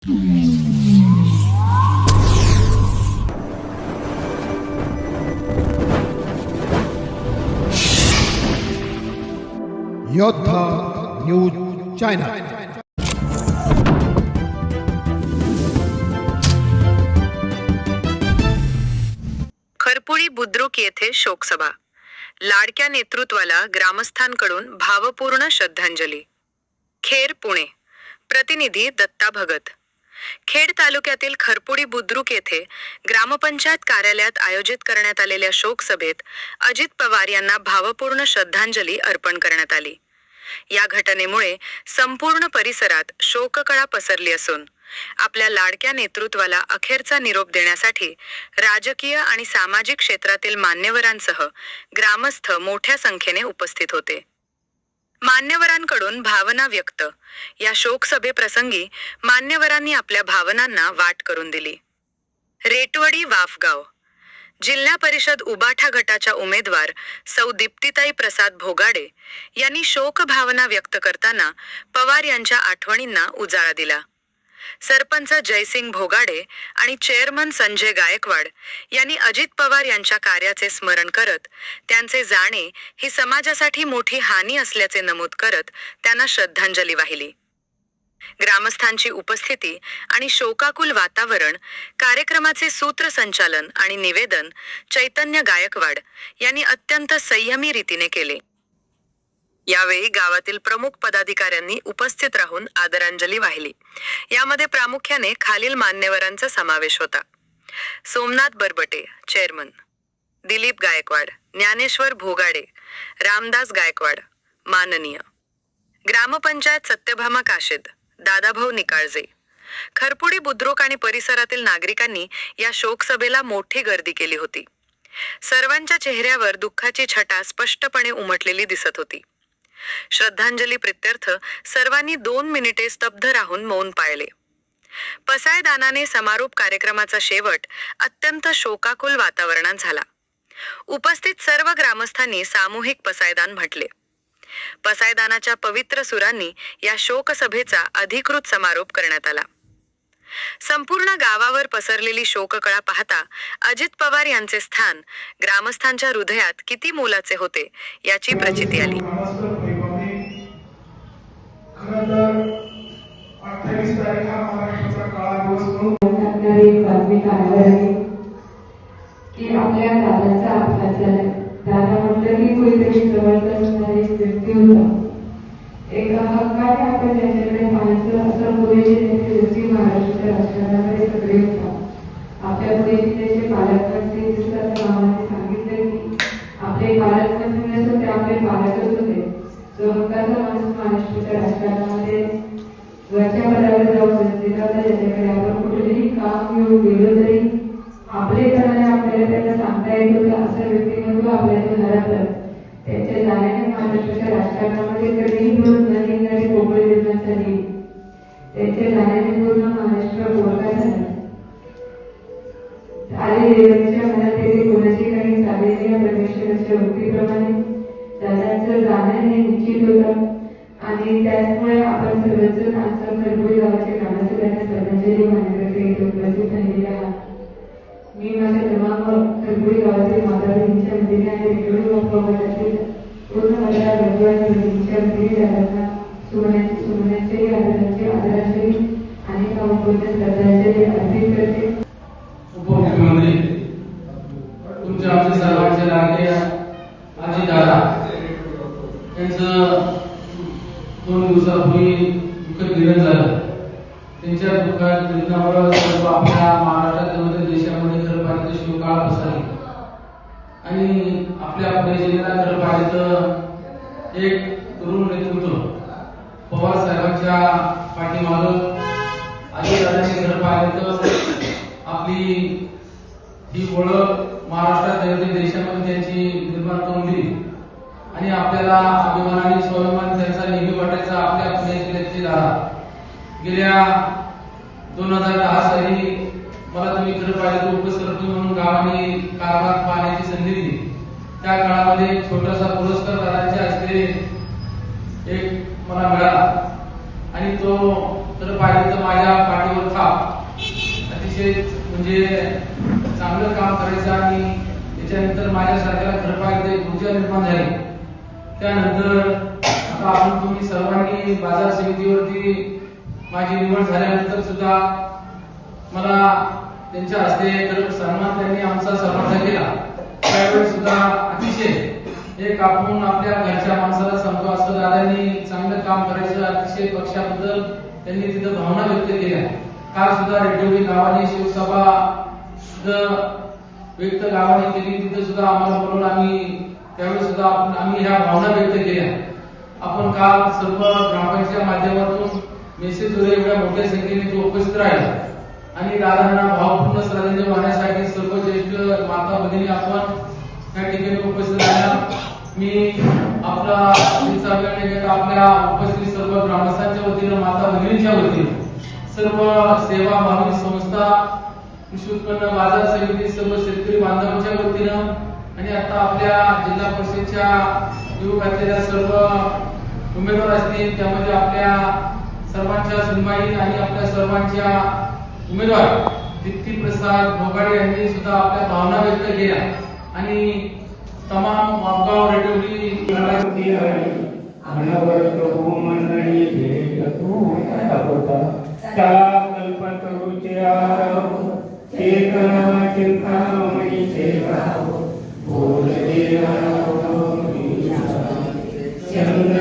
योद्धा news channel. खरपुडी बुद्रुक येथे शोकसभा, लाडक्या नेतृत्वाला ग्रामस्थांकडून भावपूर्ण श्रद्धांजली। खेड पुणे, प्रतिनिधी दत्ता भगत। खेड तालुक्यातील खरपुडी बुद्रुक येथे ग्रामपंचायत कार्यालयात आयोजित करण्यात आलेल्या शोकसभेत अजित पवार यांना भावपूर्ण श्रद्धांजली अर्पण करण्यात आली। या घटनेमुळे संपूर्ण परिसरात शोककळा पसरली असून आपल्या लाडक्या नेतृत्वाला अखेरचा निरोप देण्यासाठी राजकीय आणि सामाजिक क्षेत्रातील मान्यवरांसह ग्रामस्थ मोठ्या संख्येने उपस्थित होते। मान्यवरांकडून भावना व्यक्त। या शोकसभेप्रसंगी मान्यवरांनी आपल्या भावनांना वाट करून दिली। रेटवडी वाफगाव, जिल्हा परिषद उबाठा गटाच्या उमेदवार सौ दीप्तीताई प्रसाद भोगाडे यांनी शोक भावना व्यक्त करताना पवार यांच्या आठवणींना उजाळा दिला। सरपंच जयसिंग भोगाडे आणि चेअरमन संजय गायकवाड यांनी अजित पवार यांच्या कार्याचे स्मरण करत त्यांचे जाणे ही समाजासाठी मोठी हानी असल्याचे नमूद करत त्यांना श्रद्धांजली वाहिली। ग्रामस्थांची उपस्थिती आणि शोकाकुल वातावरण, कार्यक्रमाचे सूत्रसंचालन आणि निवेदन चैतन्य गायकवाड यांनी अत्यंत संयमी रीतीने केले। यावेळी गावातील प्रमुख पदाधिकाऱ्यांनी उपस्थित राहून आदरांजली वाहिली। यामध्ये प्रामुख्याने खालील मान्यवरांचा समावेश होता: सोमनाथ बरबटे चेअरमन, दिलीप गायकवाड, ज्ञानेश्वर भोगाडे, रामदास गायकवाड माननीय, ग्रामपंचायत सत्यभामा काशेद, दादाभाऊ निकाळजे। खरपुडी बुद्रुक आणि परिसरातील नागरिकांनी या शोकसभेला मोठी गर्दी केली होती। सर्वांच्या चेहऱ्यावर दुःखाची छटा स्पष्टपणे उमटलेली दिसत होती। श्रद्धांजली प्रित्यर्थ सर्वांनी 2 मिनिटे स्तब्ध राहून मौन पाळले। पसायदानाने समारोप कार्यक्रमाचा शेवट अत्यंत शोकाकुल वातावरणात झाला। उपस्थित सर्व ग्रामस्थांनी सामूहिक पसायदान म्हटले। पसायदानाच्या पवित्र सुरांनी या शोकसभेचा अधिकृत समारोप करण्यात आला। संपूर्ण गावावर पसरलेली शोककळा पाहता अजित पवार यांचे स्थान ग्रामस्थांच्या हृदयात किती मोलाचे होते याची प्रचिती आली। आपल्या दादाचा अपघात झाला। दादा म्हटलं की कोणीतरी जवळचा असणारी व्यक्ती होता। एका हक्काने आपण त्याच्याकडे पाहायचं असं पुरेशी त्याची व्यक्ती महाराष्ट्राच्या राजकारणामध्ये सगळे होता। आपल्या पुढे त्याचे पालकमंत्री दिसतात। मामाने सांगितलं की आपले पालकमंत्री नसून ते आपले पालकच होते। जो हक्काचा माणूस महाराष्ट्राच्या राजकारणामध्ये वरच्या पदावर जाऊन बसलेला होता, ज्याच्याकडे आपण कुठेतरी काम घेऊन गेलो तरी आपले करायला आपल्याला त्यांना सांगता येत होतं असं व्यक्तिमत्व आपल्याला हरपलं। त्याच्या जाण्याने महाराष्ट्राच्या राजकारणामध्ये कधीही मिळून न निघणारी पोकळी निर्माण झाली। त्याच्या जाण्याने पूर्ण महाराष्ट्र बोलका झाला। आले देवांच्या मनात येथे कोणाची काही चालेली या परमेश्वराच्या भक्तीप्रमाणे दादांचं जाणं हे निश्चित होतं आणि त्यामुळे आपण सर्वजण आजच्या खरपुडी गावाच्या ग्रामाचे त्यांना श्रद्धांजली वाहण्याकरिता इथे उपस्थित राहिलेले आहात। मी माझ्या तमाम खरपुडी गावातील माता बहिणीच्या वतीने आणि रेटवडी वाफगावातील पूर्ण माझ्या बंधूंच्या वतीने दादांना सुमनांचे आदरांजली आणि भावपूर्ण श्रद्धांजली अर्पित करते। उपमुख्यमंत्री तुमचे आमचे सर्वांचे लाडके आजी दादा यांचं 2 दिवसापूर्वी दुःखद निधन झालं। त्यांच्या दुःखात निधनामुळे सर्व आपल्या महाराष्ट्रात देशामध्ये खरं पाहिलं तर शोककळा पसरली आणि आपल्या पुणे जिल्ह्याला खरं पाहिलं तर एक तरुण नेतृत्व पवार साहेबांच्या पाठीमागं आजी दादांनी खरं पाहिलं तर आपली ही ओळख महाराष्ट्रात देशामध्ये त्यांची निर्माण करून दिली आणि आपल्याला अभिमानाने स्वाभिमान त्यांचा नेहमी वाटायचा आपल्या पुणे जिल्ह्याची दादा। गेल्या 2010 साली मला तुम्ही खरं पाहिलं तर उपसरपंच म्हणून गावाने कारभार पाहण्याची संधी दिली। त्या काळामध्ये छोटासा पुरस्कार दादांच्या हस्ते एक मला मिळाला आणि तो खरं पाहिलं तर माझ्या पाठीवर था म्हणजे चांगलं काम करायचं आणि त्याच्यानंतर माझ्यासारख्याला खरपायचे ऊर्जा निर्माण झाली. त्यानंतर आता आपण तुम्ही सर्वांनी बाजार समितीवरती माझी निवड झाल्यानंतर सुद्धा मला त्यांच्या हस्ते सन्मान त्यांनी आमचा सर्वांचा केला. त्यावेळी सुद्धा अतिशय एक आपण आपल्या घरच्या माणसाला सांगतो असं दादांनी चांगलं काम करायचं अतिशय पक्षाबद्दल त्यांनी तिथं भावना व्यक्त केल्या. काल सुद्धा रेडिओली गावाने शिवसभा व्यक्त गावाने केली, तिथे सुद्धा आम्हाला बोलून आम्ही त्यावेळी सुद्धा आम्ही ह्या भावना व्यक्त केल्या. आपण काल सर्व ग्रामपंचायतीच्या माध्यमातून मेसेजद्वारे एवढ्या मोठ्या संख्येने तो उपस्थित राहिला आणि दादांना भावपूर्ण श्रद्धांजली वाहण्यासाठी सर्व ज्येष्ठ माता भगिनी आपण त्या ठिकाणी उपस्थित राहिला. मी आपला आपल्या उपस्थित सर्व ग्रामस्थांच्या वतीनं माता भगिनींच्या वतीनं सर्व सेवाभावी संस्था कृषी उत्पन्न बाजार समिती सर्व शेतकरी बांधवांच्या वतीनं आणि आता आपल्या जिल्हा परिषदच्या निवडून घातलेल्या सर्व उमेदवार असतील त्यामध्ये आपल्या सर्वांच्या सुनबाई आणि आपल्या सर्वांच्या उमेदवार दीप्ती प्रसाद भोगाडे यांनी सुद्धा आपल्या भावना व्यक्त केल्या आणि तमाम वापगाव रेडिओली चंद्र